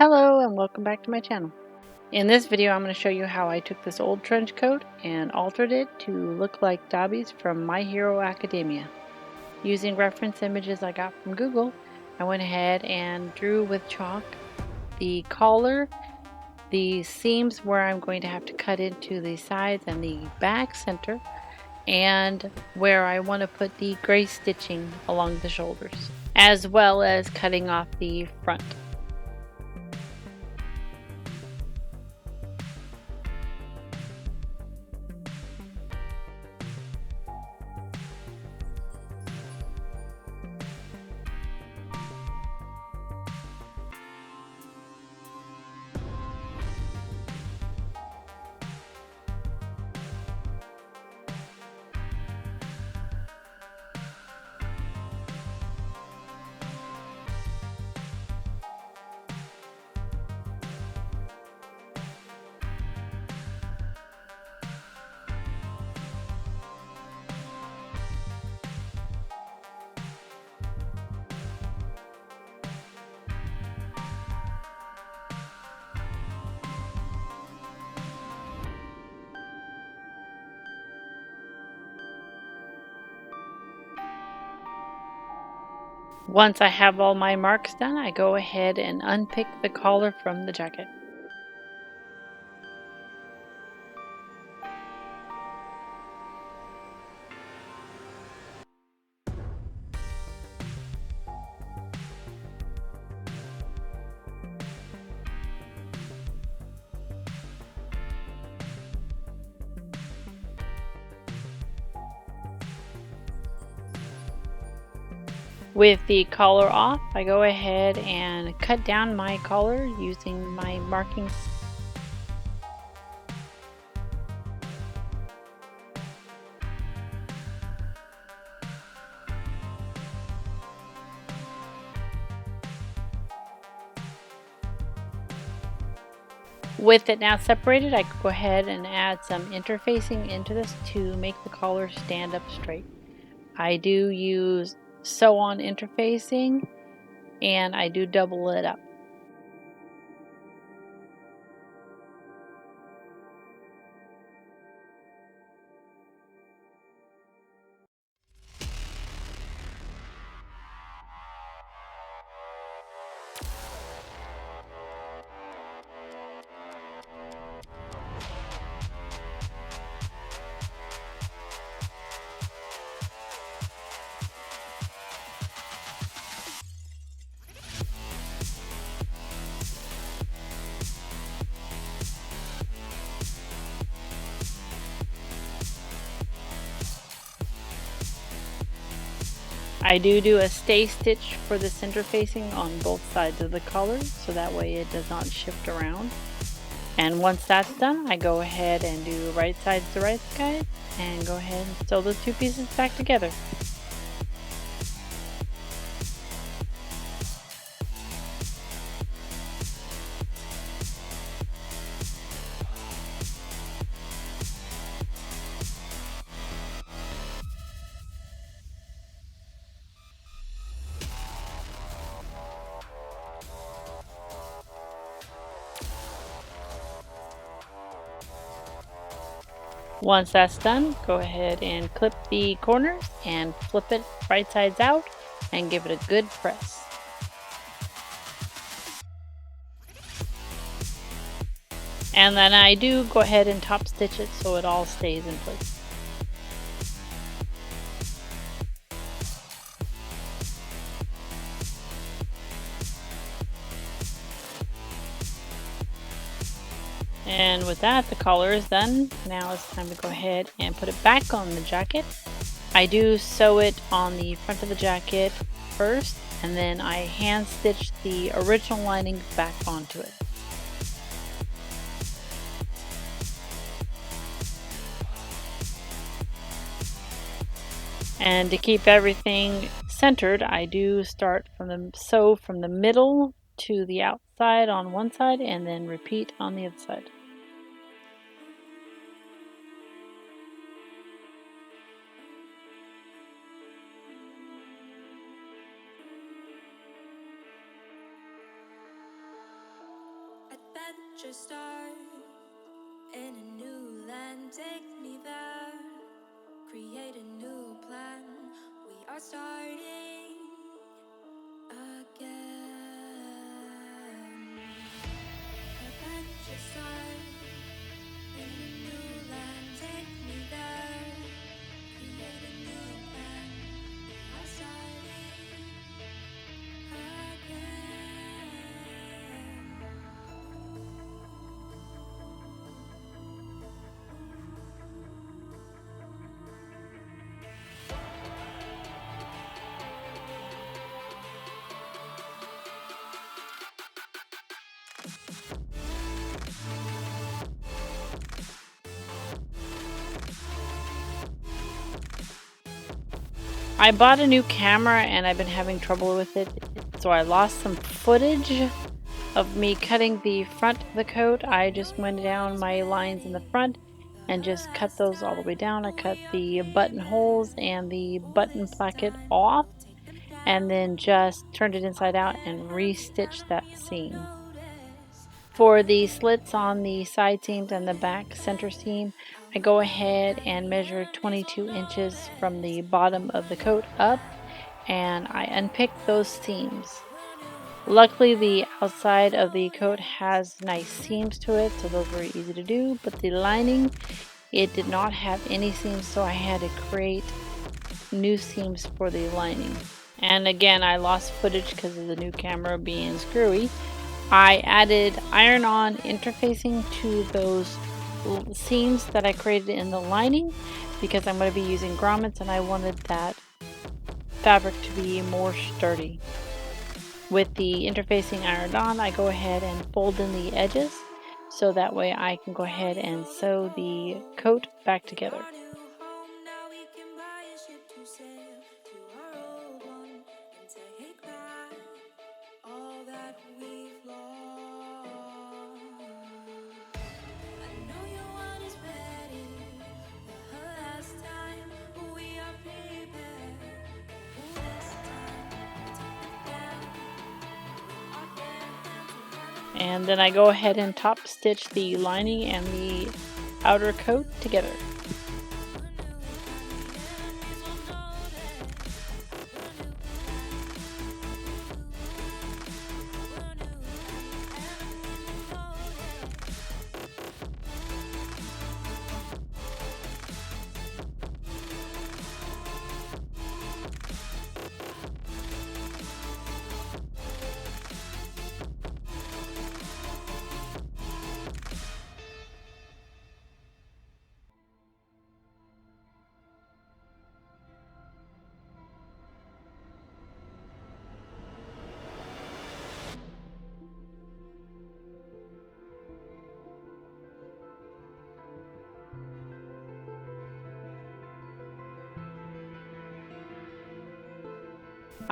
Hello and welcome back to my channel. In this video I'm going to show you how I took this old trench coat and altered it to look like Dabi's from My Hero Academia. Using reference images I got from Google, I went ahead and drew with chalk the collar, the seams where I'm going to have to cut into the sides and the back center, and where I want to put the gray stitching along the shoulders, as well as cutting off the front. Once I have all my marks done, I go ahead and unpick the collar from the jacket. With the collar off, I go ahead and cut down my collar using my markings. With it now separated, I go ahead and add some interfacing into this to make the collar stand up straight. I do use sew-on interfacing, and I do double it up. I do a stay stitch for this interfacing on both sides of the collar, so that way it does not shift around. And once that's done, I go ahead and do right sides to right side and go ahead and sew those two pieces back together. Once that's done, go ahead and clip the corners and flip it right sides out and give it a good press. And then I do go ahead and top stitch it so it all stays in place. And with that, the collar is done. Now it's time to go ahead and put it back on the jacket. I do sew it on the front of the jacket first, and then I hand stitch the original lining back onto it. And to keep everything centered, I do start from the middle to the outside on one side and then repeat on the other side. adventure start in a new land. Take me there, create a new plan. We are starting again. Adventure start in a new land. Take me there, create a new plan. We are starting again. I bought a new camera and I've been having trouble with it, so I lost some footage of me cutting the front of the coat. I just went down my lines in the front and just cut those all the way down. I cut the buttonholes and the button placket off and then just turned it inside out and re-stitched that seam. For the slits on the side seams and the back center seam, I go ahead and measure 22 inches from the bottom of the coat up, and I unpick those seams. Luckily, the outside of the coat has nice seams to it, so those were easy to do, but the lining, it did not have any seams, so I had to create new seams for the lining. And again, I lost footage because of the new camera being screwy. I added iron-on interfacing to those seams that I created in the lining because I'm going to be using grommets and I wanted that fabric to be more sturdy. With the interfacing ironed on, I go ahead and fold in the edges so that way I can go ahead and sew the coat back together. And then I go ahead and top stitch the lining and the outer coat together.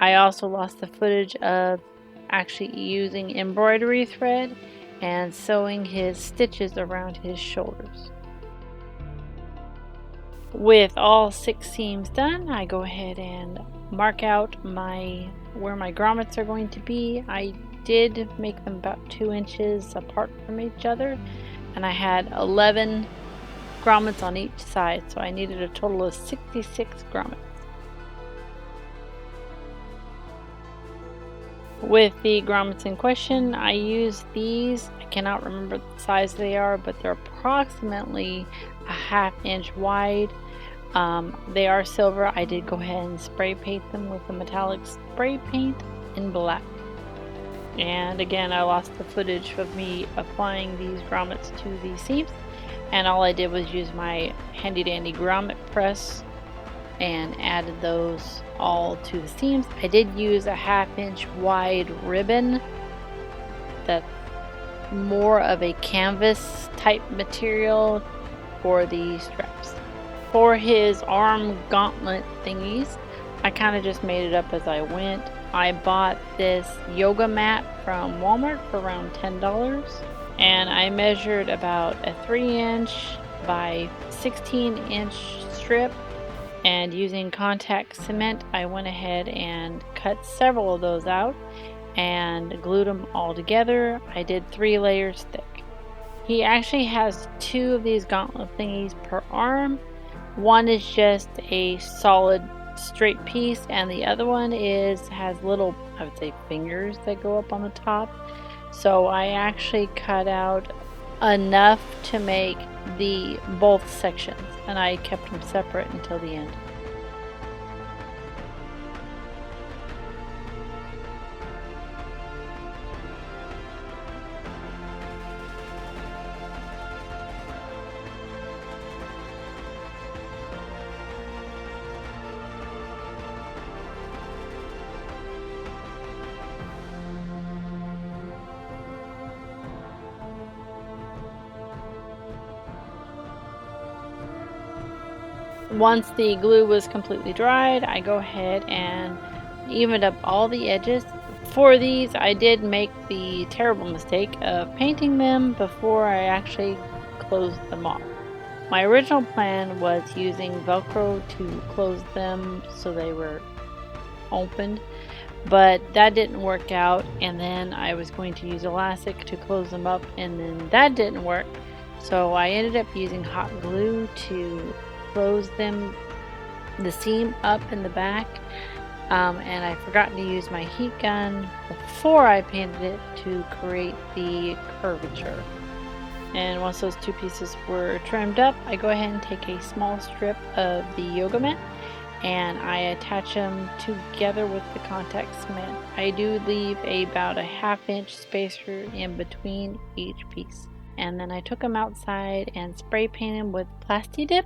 I also lost the footage of actually using embroidery thread and sewing his stitches around his shoulders. With all 6 seams done, I go ahead and mark out where my grommets are going to be. I did make them about 2 inches apart from each other, and I had 11 grommets on each side, so I needed a total of 66 grommets. With the grommets in question, I use these. I cannot remember the size they are, but they're approximately a 1/2 inch wide. They are silver. I did go ahead and spray paint them with the metallic spray paint in black. And again, I lost the footage of me applying these grommets to the seams, and all I did was use my handy dandy grommet press and added those all to the seams. I did use a 1/2 inch wide ribbon that's more of a canvas type material for the straps. For his arm gauntlet thingies, I kind of just made it up as I went. I bought this yoga mat from Walmart for around $10, and I measured about a 3-inch by 16-inch strip, and using contact cement I went ahead and cut several of those out and glued them all together. I did 3 layers thick. He actually has 2 of these gauntlet thingies per arm. One is just a solid straight piece, and the other one has little, I would say, fingers that go up on the top. So I actually cut out enough to make the both sections, and I kept them separate until the end. Once the glue was completely dried, I go ahead and evened up all the edges. For these, I did make the terrible mistake of painting them before I actually closed them off. My original plan was using Velcro to close them so they were opened, but that didn't work out, and then I was going to use elastic to close them up, and then that didn't work. So I ended up using hot glue to close them, the seam up in the back, and I forgot to use my heat gun before I painted it to create the curvature. And once those 2 pieces were trimmed up, I go ahead and take a small strip of the yoga mat and I attach them together with the contact cement. I do leave about a 1/2 inch spacer in between each piece. And then I took them outside and spray painted them with Plasti Dip.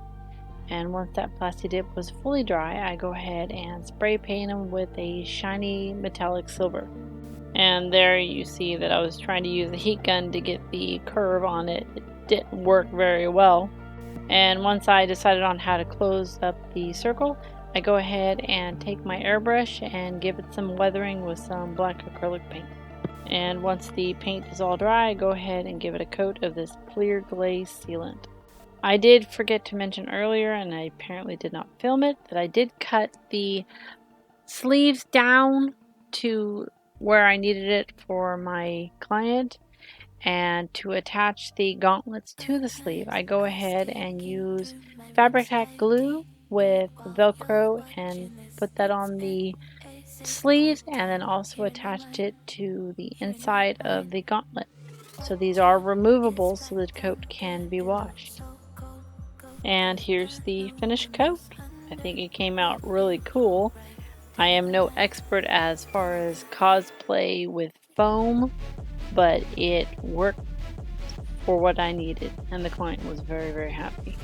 And once that Plasti Dip was fully dry, I go ahead and spray paint them with a shiny metallic silver. And there you see that I was trying to use the heat gun to get the curve on it. It didn't work very well. And once I decided on how to close up the circle, I go ahead and take my airbrush and give it some weathering with some black acrylic paint. And once the paint is all dry, I go ahead and give it a coat of this clear glaze sealant. I did forget to mention earlier, and I apparently did not film it, that I did cut the sleeves down to where I needed it for my client. And to attach the gauntlets to the sleeve, I go ahead and use fabric tack glue with Velcro and put that on the sleeves, and then also attached it to the inside of the gauntlet. So these are removable so the coat can be washed. And here's the finished coat. I think it came out really cool. I am no expert as far as cosplay with foam, but it worked for what I needed, and the client was very, very happy.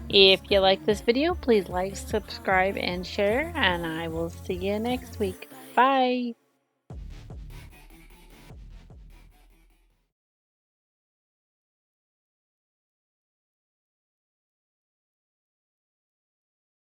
If you like this video, please like, subscribe, and share, and I will see you next week. Bye!